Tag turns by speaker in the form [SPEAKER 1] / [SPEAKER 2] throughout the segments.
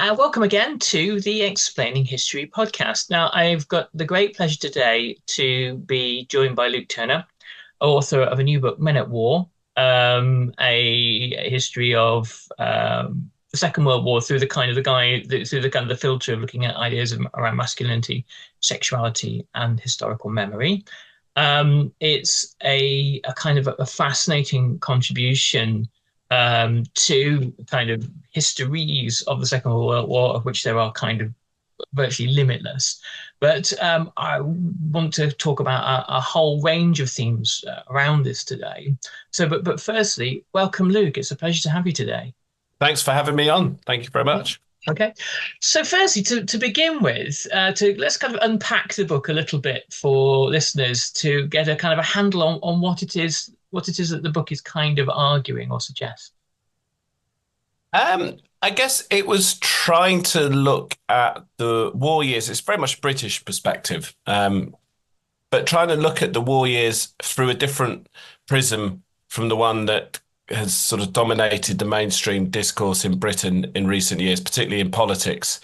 [SPEAKER 1] Welcome again to the Explaining History podcast. Now, I've got the great pleasure today to be joined by Luke Turner, author of a new book, Men at War, a history of the Second World War through the filter of looking at ideas around masculinity, sexuality, and historical memory. It's a kind of a fascinating contribution to kind of histories of the Second World War, of which there are kind of virtually limitless. But I want to talk about a whole range of themes around this today. But firstly, welcome, Luke. It's a pleasure to have you today.
[SPEAKER 2] Thanks for having me on. Thank you very much.
[SPEAKER 1] Okay. So firstly, to begin with, let's kind of unpack the book a little bit for listeners to get a kind of a handle on what it is that the book is kind of arguing or suggests.
[SPEAKER 2] I guess it was trying to look at the war years. It's very much British perspective, but trying to look at the war years through a different prism from the one that has sort of dominated the mainstream discourse in Britain in recent years, particularly in politics,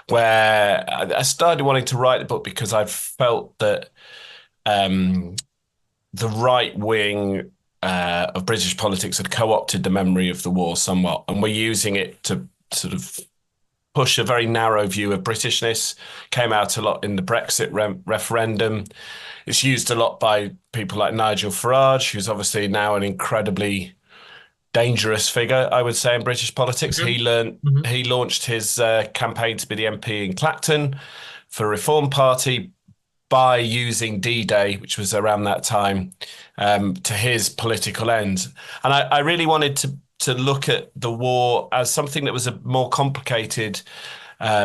[SPEAKER 2] where I started wanting to write the book because I felt that the right wing of British politics had co-opted the memory of the war somewhat, and we're using it to sort of push a very narrow view of Britishness. Came out a lot in the Brexit referendum. It's used a lot by people like Nigel Farage, who's obviously now an incredibly dangerous figure, I would say, in British politics.
[SPEAKER 1] Mm-hmm.
[SPEAKER 2] He launched his campaign to be the MP in Clacton for Reform Party by using D-Day, which was around that time, to his political ends. And I really wanted to look at the war as something that was a more complicated,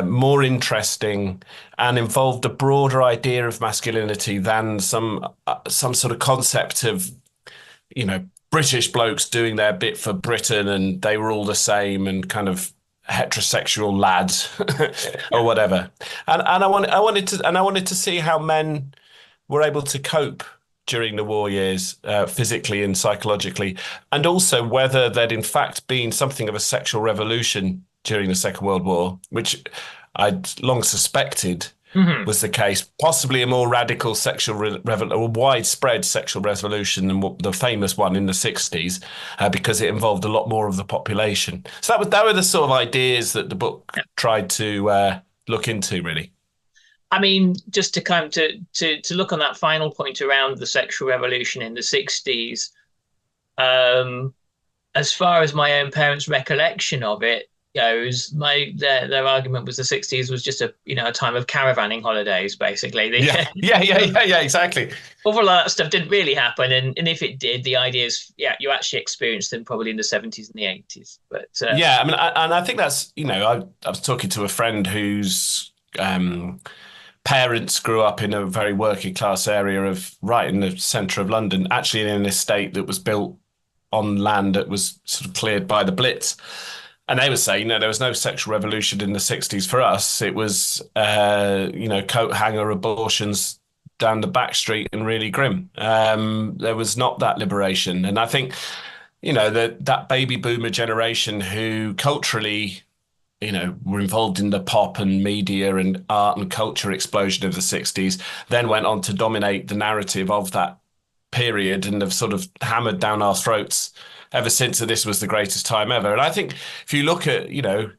[SPEAKER 2] more interesting, and involved a broader idea of masculinity than some sort of concept of, British blokes doing their bit for Britain and they were all the same and kind of heterosexual lads or whatever. And I wanted to see how men were able to cope during the war years, physically and psychologically, and also whether there'd in fact been something of a sexual revolution during the Second World War, which I'd long suspected was the case, possibly a more radical or widespread sexual revolution than the famous one in the 60s, because it involved a lot more of the population. So that were the sort of ideas that the book tried to look into, really.
[SPEAKER 1] I mean, just to kind of to look on that final point around the sexual revolution in the 60s, as far as my own parents' recollection of it goes, their argument was the 60s was just a time of caravanning holidays, basically.
[SPEAKER 2] Yeah, exactly.
[SPEAKER 1] All of that stuff didn't really happen, and if it did, the ideas, you actually experienced them probably in the 70s and the 80s. But
[SPEAKER 2] yeah, I mean, and I think that's I was talking to a friend whose parents grew up in a very working class area right in the centre of London, actually in an estate that was built on land that was sort of cleared by the Blitz. And they were saying, there was no sexual revolution in the 60s for us. It was, coat hanger abortions down the back street and really grim. There was not that liberation. And I think, that baby boomer generation who culturally, were involved in the pop and media and art and culture explosion of the 60s, then went on to dominate the narrative of that period and have sort of hammered down our throats ever since that this was the greatest time ever. And I think if you look at, the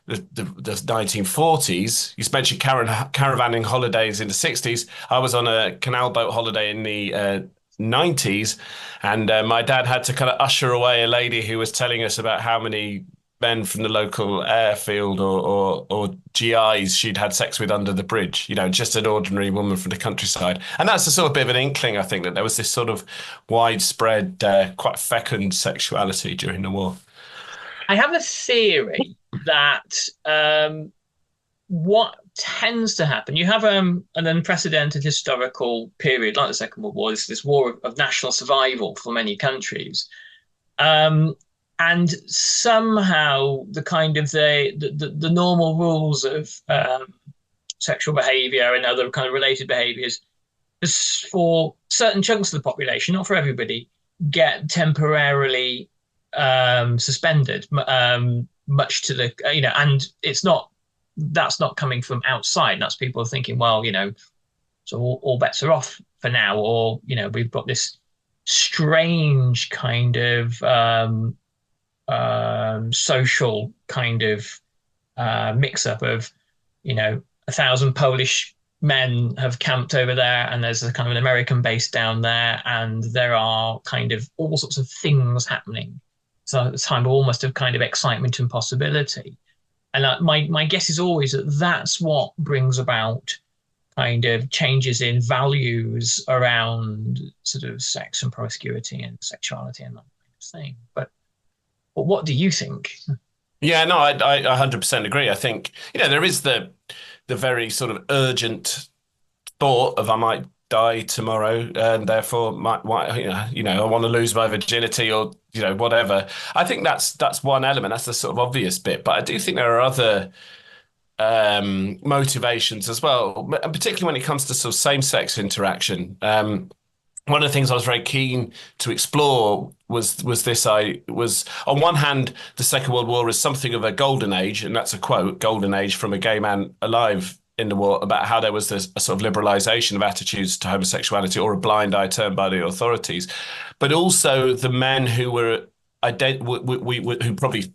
[SPEAKER 2] 1940s, you mentioned caravanning holidays in the 60s. I was on a canal boat holiday in the 90s, and my dad had to kind of usher away a lady who was telling us about how many men from the local airfield or GIs she'd had sex with under the bridge, just an ordinary woman from the countryside. And that's a sort of bit of an inkling, I think, that there was this sort of widespread, quite fecund sexuality during the war.
[SPEAKER 1] I have a theory that what tends to happen, you have an unprecedented historical period like the Second World War, this war of national survival for many countries. And somehow the kind of the normal rules of sexual behavior and other kind of related behaviors for certain chunks of the population, not for everybody, get temporarily suspended, much to the, and it's not that's not coming from outside. That's people thinking, well, so all bets are off for now, or we've got this strange kind of social kind of mix up of, 1,000 Polish men have camped over there, and there's a kind of an American base down there, and there are kind of all sorts of things happening. So at the time, almost of kind of excitement and possibility. And my guess is always that that's what brings about kind of changes in values around sort of sex and promiscuity and sexuality and that kind of thing. But what do you think?
[SPEAKER 2] Yeah, no, I 100% agree. I think, there is the very sort of urgent thought of I might die tomorrow and therefore I want to lose my virginity or whatever. I think that's one element. That's the sort of obvious bit. But I do think there are other motivations as well, and particularly when it comes to sort of same-sex interaction. One of the things I was very keen to explore was this. I was on one hand, the Second World War is something of a golden age, and that's a quote, golden age from a gay man alive in the war, about how there was this a sort of liberalization of attitudes to homosexuality or a blind eye turned by the authorities, but also the men who were who probably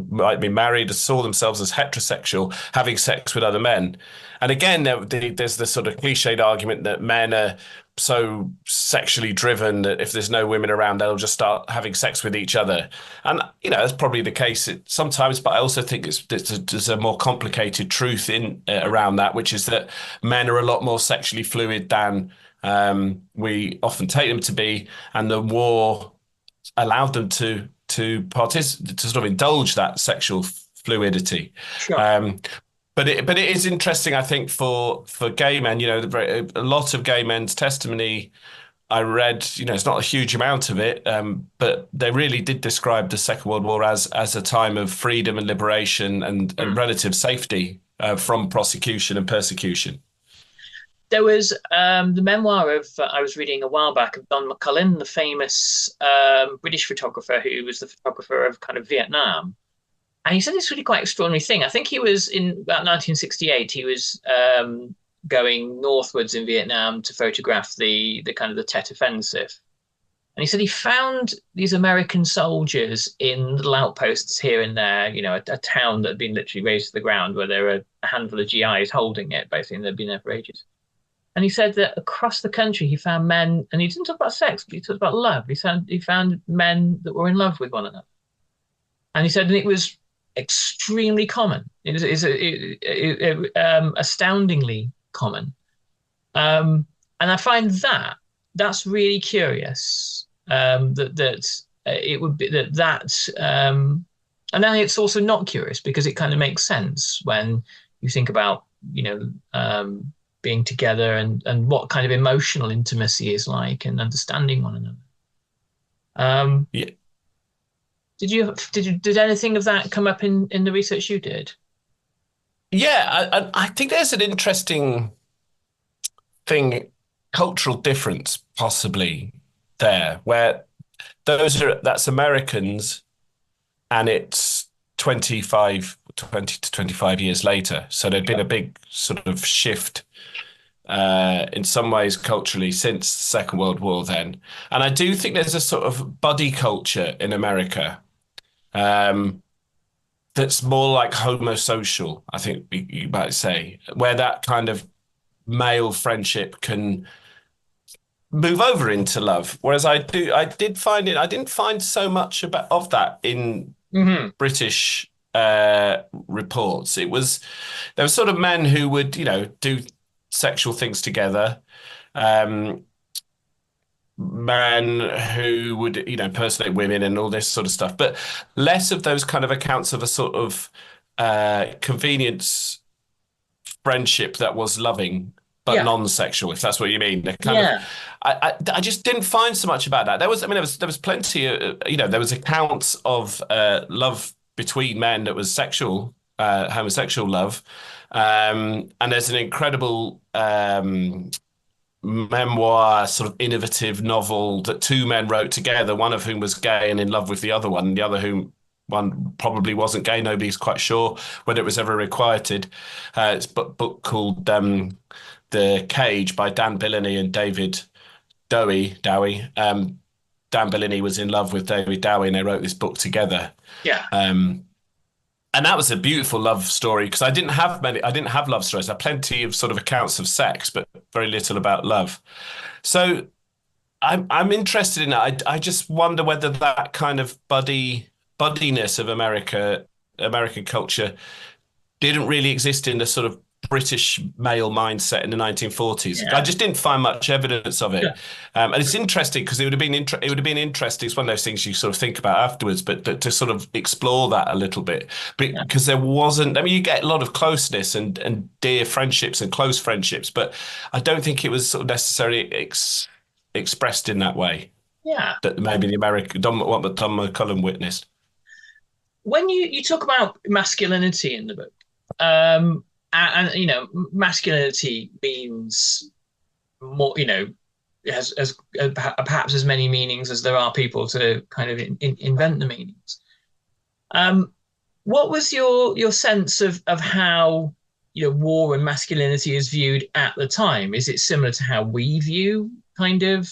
[SPEAKER 2] might be married, saw themselves as heterosexual, having sex with other men. And again, there's this sort of cliched argument that men are so sexually driven that if there's no women around, they'll just start having sex with each other. And that's probably the case sometimes, but I also think there's a more complicated truth in around that, which is that men are a lot more sexually fluid than we often take them to be, and the war allowed them to sort of indulge that sexual fluidity.
[SPEAKER 1] Sure.
[SPEAKER 2] But it is interesting, I think, for gay men. A lot of gay men's testimony I read. It's not a huge amount of it, but they really did describe the Second World War as a time of freedom and liberation and relative safety from prosecution and persecution.
[SPEAKER 1] There was the memoir of I was reading a while back of Don McCullin, the famous British photographer who was the photographer of kind of Vietnam. And he said this really quite extraordinary thing. I think he was in about 1968. He was going northwards in Vietnam to photograph the kind of the Tet Offensive. And he said he found these American soldiers in little outposts here and there, a town that had been literally razed to the ground where there were a handful of GIs holding it, basically, and they'd been there for ages. And he said that across the country, he found men, and he didn't talk about sex, but he talked about love. He found men that were in love with one another. And he said, and it was extremely common. It is astoundingly common. And I find that's really curious. That it would be that, and then it's also not curious because it kind of makes sense when you think about being together and what kind of emotional intimacy is like and understanding one another.
[SPEAKER 2] Yeah.
[SPEAKER 1] Did anything of that come up in the research you did?
[SPEAKER 2] Yeah, I think there's an interesting thing, cultural difference possibly there, where that's Americans and it's 20 to 25 years later. So there'd been a big sort of shift in some ways culturally since the Second World War then. And I do think there's a sort of buddy culture in America that's more like homosocial, I think you might say, where that kind of male friendship can move over into love. Whereas I didn't find so much of that in British reports. There were sort of men who would, do sexual things together, men who would, impersonate women and all this sort of stuff, but less of those kind of accounts of a sort of convenience friendship that was loving but non-sexual, if that's what you mean. I just didn't find so much about that. There was plenty of, there was accounts of love between men that was sexual, homosexual love. And there's an incredible memoir, sort of innovative novel that two men wrote together, one of whom was gay and in love with the other one, and the other whom one probably wasn't gay. Nobody's quite sure whether it was ever requited. It's a book called The Cage by Dan Billany and David Dowie. Dan Billany was in love with David Dowie, and they wrote this book together.
[SPEAKER 1] Yeah.
[SPEAKER 2] Um, and that was a beautiful love story because I didn't have love stories. I had plenty of sort of accounts of sex, but very little about love. So I'm interested in that. I just wonder whether that kind of buddiness of American culture didn't really exist in the sort of British male mindset in the 1940s. I
[SPEAKER 1] Yeah.
[SPEAKER 2] just didn't find much evidence of
[SPEAKER 1] Yeah.
[SPEAKER 2] it, and it's interesting because it would have been interesting. It's one of those things you sort of think about afterwards, but to sort of explore that a little bit,
[SPEAKER 1] Yeah.
[SPEAKER 2] because there wasn't. I mean, you get a lot of closeness and dear friendships and close friendships, but I don't think it was sort of necessarily expressed in that way
[SPEAKER 1] Yeah.
[SPEAKER 2] that maybe the American what Don McCullum witnessed.
[SPEAKER 1] When you talk about masculinity in the book, um, masculinity means more, has perhaps as many meanings as there are people to kind of invent the meanings. Um, what was your sense of how war and masculinity is viewed at the time? Is it similar to how we view kind of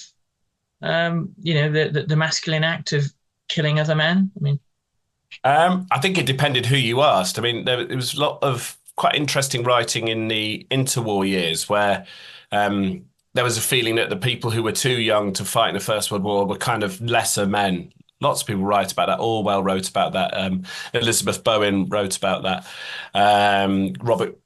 [SPEAKER 1] the masculine act of killing other men? I mean,
[SPEAKER 2] I think it depended who you asked. I mean, there was a lot of quite interesting writing in the interwar years where there was a feeling that the people who were too young to fight in the First World War were kind of lesser men. Lots of people write about that. Orwell wrote about that. Elizabeth Bowen wrote about that. Robert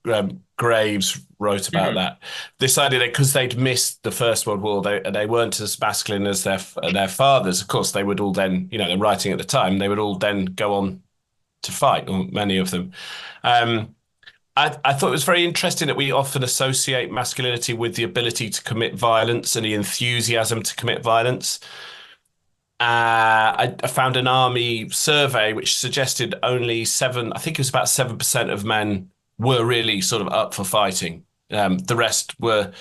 [SPEAKER 2] Graves wrote about
[SPEAKER 1] mhm.
[SPEAKER 2] that. This idea that because they'd missed the First World War, they weren't as masculine as their fathers. Of course, they would all then, they're writing at the time, they would all then go on to fight, or many of them. Um, I thought it was very interesting that we often associate masculinity with the ability to commit violence and the enthusiasm to commit violence. I found an army survey which suggested only I think it was about 7% of men were really sort of up for fighting. The rest were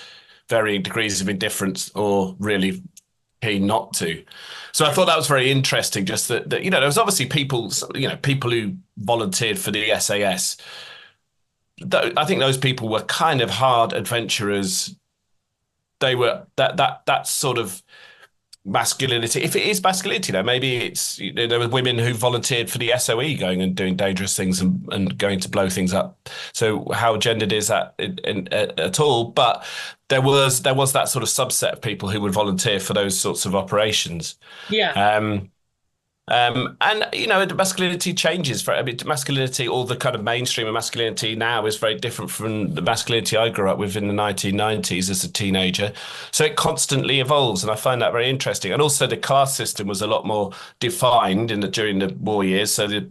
[SPEAKER 2] varying degrees of indifference or really keen not to. So I thought that was very interesting. Just that there was obviously people who volunteered for the SAS. I think those people were kind of hard adventurers. They were that sort of masculinity. If it is masculinity, though, maybe it's there were women who volunteered for the SOE, going and doing dangerous things and going to blow things up. So how gendered is that at all? But there was that sort of subset of people who would volunteer for those sorts of operations.
[SPEAKER 1] Yeah.
[SPEAKER 2] Um, and masculinity changes. I mean, masculinity, all the kind of mainstream of masculinity now is very different from the masculinity I grew up with in the 1990s as a teenager. So it constantly evolves, and I find that very interesting. And also, the class system was a lot more defined during the war years. So the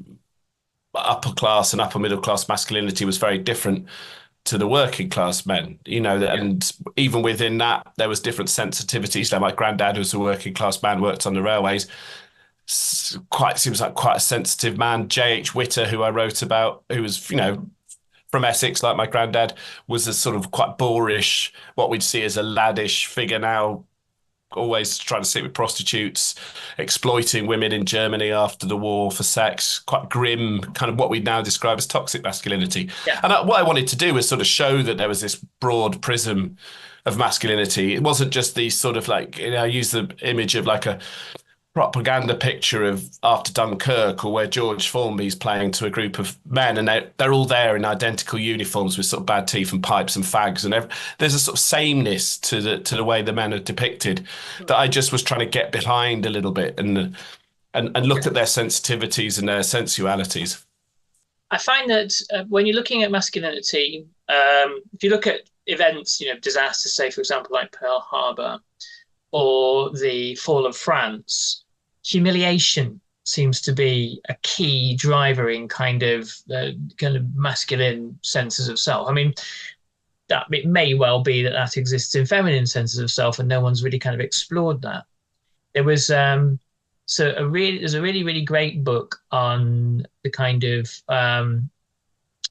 [SPEAKER 2] upper class and upper middle class masculinity was very different to the working class men,
[SPEAKER 1] Yeah.
[SPEAKER 2] and even within that, there was different sensitivities. Like my granddad, who was a working class man, worked on the railways, seems like quite a sensitive man. J.H. Witter, who I wrote about, who was, from Essex, like my granddad, was a sort of quite boorish, what we'd see as a laddish figure now, always trying to sit with prostitutes, exploiting women in Germany after the war for sex, quite grim, kind of what we now describe as toxic masculinity.
[SPEAKER 1] Yeah.
[SPEAKER 2] And what I wanted to do was sort of show that there was this broad prism of masculinity. It wasn't just these sort of like, I use the image of like a propaganda picture of after Dunkirk, or where George Formby's playing to a group of men, and they're all there in identical uniforms with sort of bad teeth and pipes and fags, and there's a sort of sameness to the way the men are depicted that I just was trying to get behind a little bit and look at their sensitivities and their sensualities.
[SPEAKER 1] I find that when you're looking at masculinity, if you look at events, disasters, say for example, like Pearl Harbor or the fall of France, humiliation seems to be a key driver in kind of masculine senses of self. I mean, that it may well be that exists in feminine senses of self, and no one's really kind of explored that. There was there's a really really great book on the kind of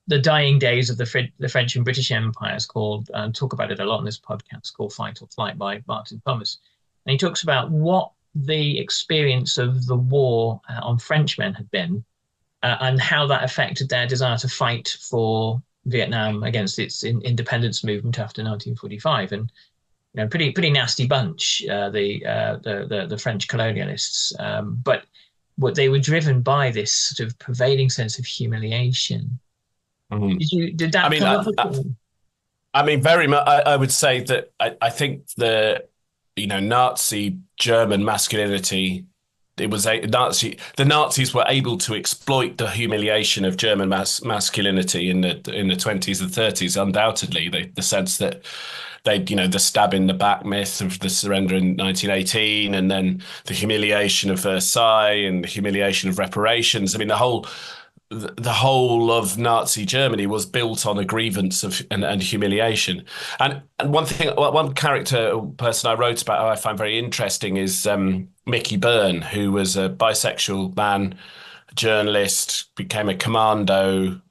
[SPEAKER 1] the dying days of the French and British empires called, talk about it a lot in this podcast, called Fight or Flight by Martin Thomas. And he talks about what the experience of the war on Frenchmen had been and how that affected their desire to fight for Vietnam against its independence movement after 1945. And pretty nasty bunch, the French colonialists. But what they were driven by this sort of pervading sense of humiliation.
[SPEAKER 2] Mhm.
[SPEAKER 1] Did
[SPEAKER 2] I
[SPEAKER 1] that
[SPEAKER 2] mean,
[SPEAKER 1] come up
[SPEAKER 2] I,
[SPEAKER 1] at
[SPEAKER 2] I,
[SPEAKER 1] all?
[SPEAKER 2] I mean, very much. I would say that I think Nazi German masculinity. It was a Nazi. The Nazis were able to exploit the humiliation of German masculinity in the 20s and 30s. Undoubtedly, the sense that the stab in the back myth of the surrender in 1918, and then the humiliation of Versailles and the humiliation of reparations. I mean, the whole of Nazi Germany was built on a grievance of and humiliation. And one character or person I wrote about who I find very interesting is Mickey Byrne, who was a bisexual man, journalist, became a commando,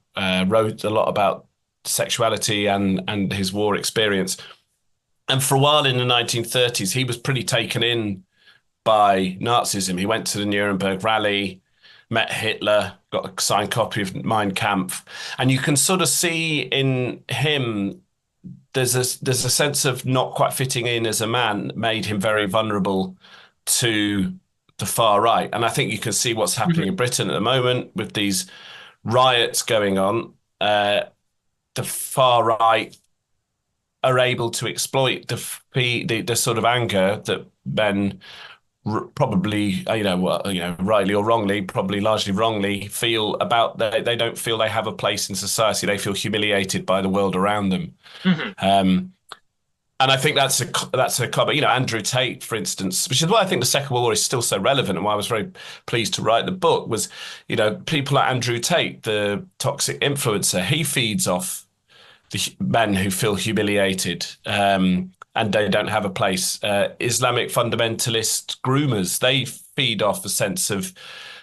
[SPEAKER 2] wrote a lot about sexuality and his war experience. And for a while in the 1930s, he was pretty taken in by Nazism. He went to the Nuremberg Rally, met Hitler, got a signed copy of Mein Kampf, and you can sort of see in him there's a sense of not quite fitting in as a man made him very vulnerable to the far right. And I think you can see what's happening
[SPEAKER 1] Mhm.
[SPEAKER 2] in Britain at the moment with these riots going on. The far right are able to exploit the sort of anger that men probably rightly or wrongly, probably largely wrongly, feel about they don't feel they have a place in society. They feel humiliated by the world around them.
[SPEAKER 1] Mhm.
[SPEAKER 2] um and I think that's a common, Andrew Tate, for instance, which is why I think the Second World War is still so relevant, and why I was very pleased to write the book. Was people like Andrew Tate, the toxic influencer, he feeds off the men who feel humiliated, and they don't have a place. Islamic fundamentalist groomers, they feed off a sense of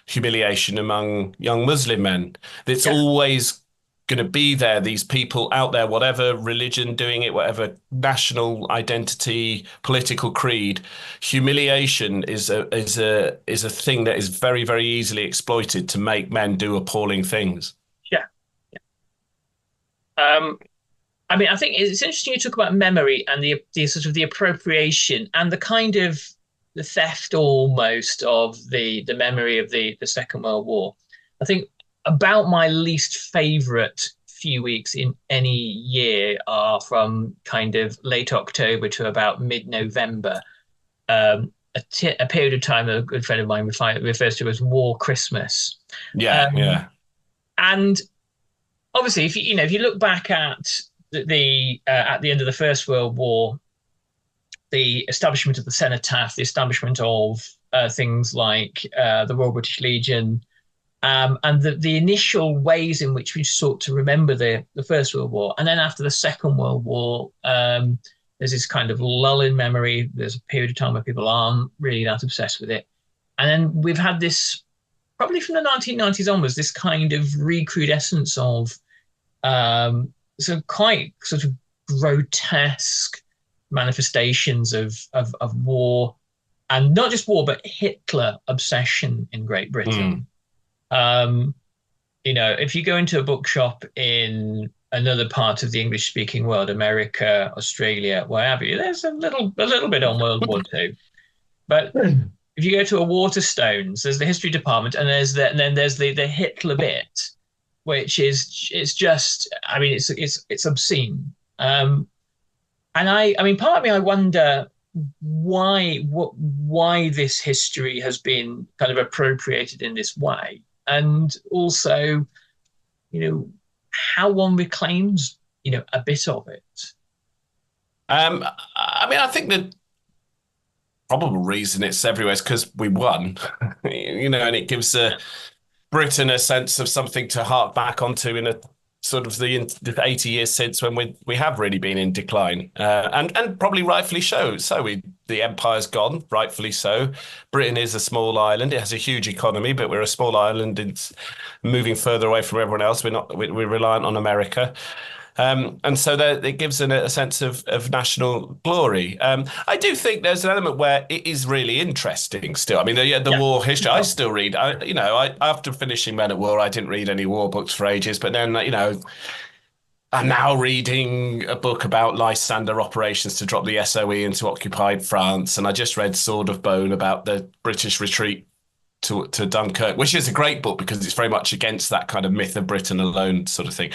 [SPEAKER 2] humiliation among young Muslim men. It's
[SPEAKER 1] Yeah,
[SPEAKER 2] always going to be there. These people out there, whatever religion doing it, whatever national identity, political creed, humiliation is a thing that is very, very easily exploited to make men do appalling things.
[SPEAKER 1] yeah. Um, I mean, I think it's interesting you talk about memory and the sort of the appropriation and the kind of the theft almost of the memory of the Second World War. I think about my least favorite few weeks in any year are from kind of late October to about mid-November. A period of time a good friend of mine refers to as War Christmas.
[SPEAKER 2] Yeah,
[SPEAKER 1] Um,
[SPEAKER 2] yeah.
[SPEAKER 1] and obviously, if you look back at at the end of the First World War, the establishment of the cenotaph, the establishment of things like the Royal British Legion, and the initial ways in which we sought to remember the First World War, and then after the Second World War, there's this kind of lull in memory. There's a period of time where people aren't really that obsessed with it, and then we've had this probably from the 1990s onwards, this kind of recrudescence of quite sort of grotesque manifestations of war, and not just war, but Hitler obsession in Great
[SPEAKER 2] Mm.
[SPEAKER 1] Britain. Um, if you go into a bookshop in another part of the English speaking world, America, Australia, wherever, there's a little bit on World War II. But if you go to a Waterstones, there's the history department, and then there's the Hitler bit, which is it's just, I mean, it's obscene. And I mean, part of me, I wonder why this history has been kind of appropriated in this way, and also, you know, how one reclaims, a bit of it.
[SPEAKER 2] I mean, I think the probable reason it's everywhere is because we won, and it gives Britain a sense of something to hark back onto in a sort of the 80 years since when we have really been in decline, and probably rightfully so. The empire's gone, rightfully so. Britain is a small island. It has a huge economy, but we're a small island. It's moving further away from everyone else. We're not. We're reliant on America. And so it gives a sense of national glory. I do think there's an element where it is really interesting still. I mean, the
[SPEAKER 1] Yeah.
[SPEAKER 2] war history, I still read. After finishing Men at War, I didn't read any war books for ages. But then, I'm now reading a book about Lysander operations to drop the SOE into occupied France. And I just read Sword of Bone about the British retreat to Dunkirk, which is a great book because it's very much against that kind of myth of Britain alone sort of thing.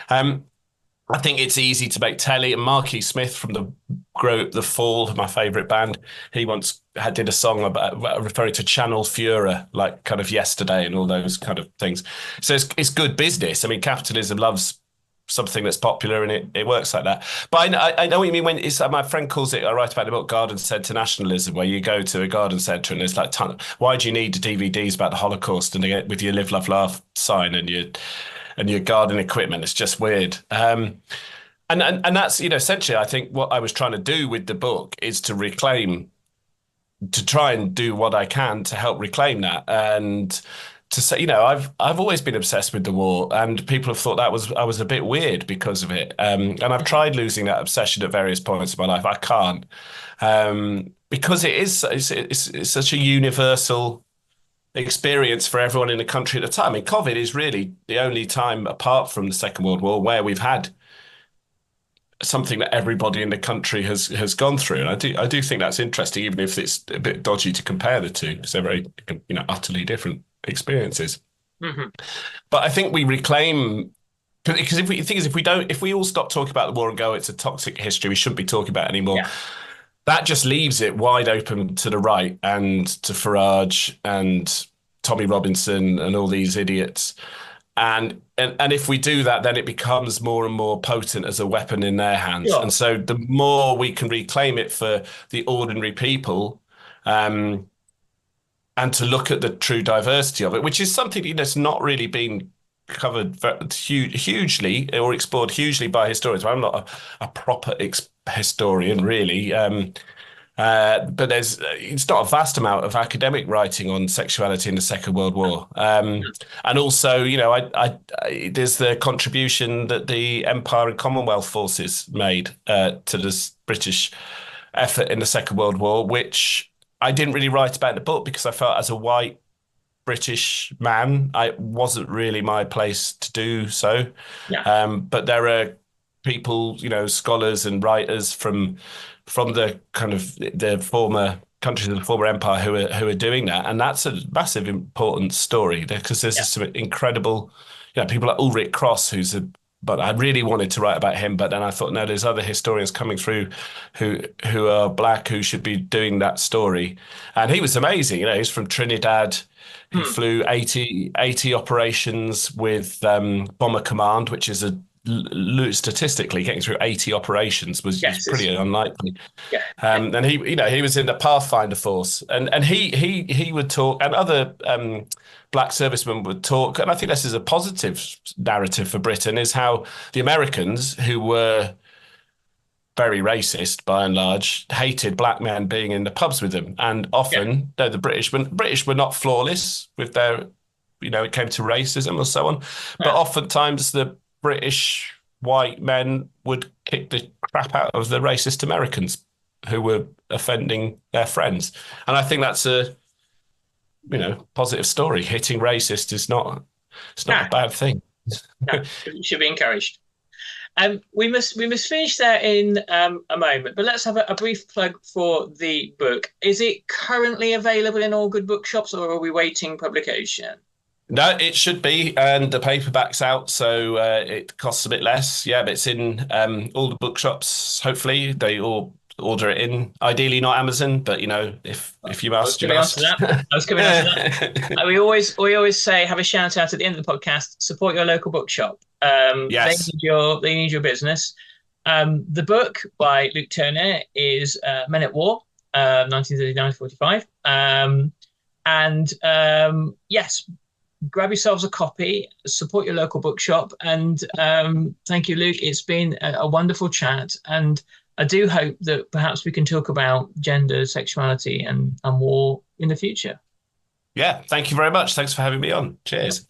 [SPEAKER 2] I think it's easy to make telly. And Marquis Smith from the group The Fall, my favourite band, he once did a song about referring to Channel Fura, like kind of Yesterday and all those kind of things. So it's good business. I mean, capitalism loves something that's popular and it works like that. But I know what you mean when it's my friend calls it, I write about the book Garden Centre Nationalism, where you go to a garden centre and there's like why do you need DVDs about the Holocaust and with your Live, Love, Laugh sign and your garden equipment? It's just weird. And that's, essentially, I think what I was trying to do with the book is to try and do what I can to help reclaim that. And to say, I've always been obsessed with the war, and people have thought I was a bit weird because of it. And I've tried losing that obsession at various points in my life. I can't, because it's such a universal experience for everyone in the country at the time. I mean, COVID is really the only time, apart from the Second World War, where we've had something that everybody in the country has gone through. And I do think that's interesting, even if it's a bit dodgy to compare the two, because they're very, utterly different experiences.
[SPEAKER 1] Mm-hmm.
[SPEAKER 2] But I think we reclaim, because if we all stop talking about the war and go, it's a toxic history we shouldn't be talking about anymore.
[SPEAKER 1] Yeah.
[SPEAKER 2] That just leaves it wide open to the right and to Farage and Tommy Robinson and all these idiots. And if we do that, then it becomes more and more potent as a weapon in their hands.
[SPEAKER 1] Sure.
[SPEAKER 2] And so the more we can reclaim it for the ordinary people, and to look at the true diversity of it, which is something that's not really been covered hugely or explored hugely by historians. I'm not a proper historian, really. But it's not a vast amount of academic writing on sexuality in the Second World War. And also, there's the contribution that the Empire and Commonwealth forces made to this British effort in the Second World War, which I didn't really write about in the book because I felt as a white British man, it wasn't really my place to do so.
[SPEAKER 1] Yeah.
[SPEAKER 2] But there are people, scholars and writers from the kind of the former countries of the former empire who are doing that, and that's a massive important story because there's some incredible, people like Ulrich Cross, but I really wanted to write about him, but then I thought, no, there's other historians coming through who are black who should be doing that story. And he was amazing. He's from Trinidad. He flew 80 operations with Bomber Command, which is statistically getting through 80 operations is pretty unlikely.
[SPEAKER 1] Yeah.
[SPEAKER 2] And he was in the Pathfinder force, and he would talk, and other black servicemen would talk, and I think this is a positive narrative for Britain, is how the Americans, who were very racist by and large, hated black men being in the pubs with them, and often the British were not flawless with their, it came to racism or so on, but oftentimes the British white men would kick the crap out of the racist Americans who were offending their friends. And I think that's a, positive story. Hitting racists it's not a bad thing.
[SPEAKER 1] No, it should be encouraged. We must finish there in a moment, but let's have a brief plug for the book. Is it currently available in all good bookshops, or are we waiting publication?
[SPEAKER 2] No, it should be, and the paperback's out, so it costs a bit less. Yeah, but it's in all the bookshops. Hopefully, they all order it in. Ideally, not Amazon, but if you must, you must.
[SPEAKER 1] I was coming on to that. We always say, have a shout out at the end of the podcast. Support your local bookshop.
[SPEAKER 2] Yes,
[SPEAKER 1] they need your business. The book by Luke Turner is Men at War, 1939-45. Yes. Grab yourselves a copy, support your local bookshop, and thank you, Luke. It's been a wonderful chat, and I do hope that perhaps we can talk about gender, sexuality, and war in the future.
[SPEAKER 2] Yeah, thank you very much. Thanks for having me on. Cheers.